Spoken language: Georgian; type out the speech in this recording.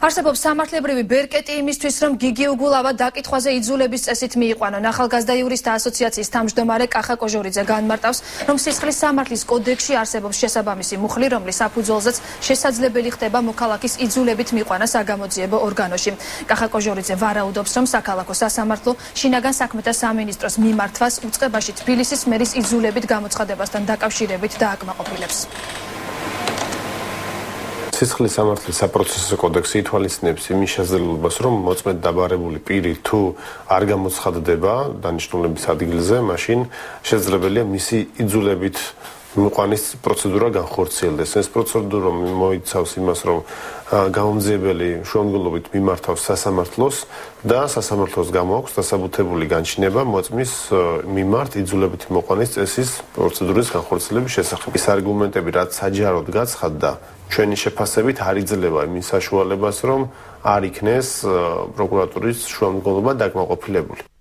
არსებობს სამართლებრივი ბერკეტი იმისთვის, რომ გიგი უგულავა დაკითხვაზე იძულების წესით მიიყვანონ. ახალგაზრდა იურისტთა ასოციაციის თავმჯდომარე კახა კოჟორიძე განმარტავს, რომ სისხლის სამართლის კოდექსში არსებობს შესაბამისი მუხლი, რომლის საფუძველზეც შესაძლებელი ხდება მოქალაქის იძულებით მიიყვანა საგამოძიებო ორგანოში. კახა კოჟორიძე ვარაუდობს, რომ საქალაქო სასამართლო შინაგან საქმეთა სამინისტროს მიმართვას უწყებაში თბილისის მერის იძულებით გამოცხადებასთან დაკავშირებით დააკმაყოფილებს. სისხლის სამართლის საპროცესო კოდექსი ითვალისწინებს იმის შესაძლებლობას, რომ მოწმედ დაბარებული პირი თუ არ გამოცხადდება დანიშნულების ადგილზე, მაშინ შესაძლებელია მისი იძულებით მიყვანის პროცედურა განხორციელდეს. ეს პროცედურა მოიცავს იმას, რომ გამომძიებელი შუამდგომლობით მიმართავს სასამართლოს და სასამართლოს გამოაქვს დასაბუთებული განჩინება მოწმის მიმართ იძულებით მოყვანის წესის პროცედურის განხორციელების შესახებ. ის არგუმენტები, რაც საჯაროდ გაცხადდა, ჩვენი შეფასებით არ იძლევა იმის საშუალებას, რომ არ იქნეს პროკურატურის შუამდგომლობა დაკმაყოფილებული.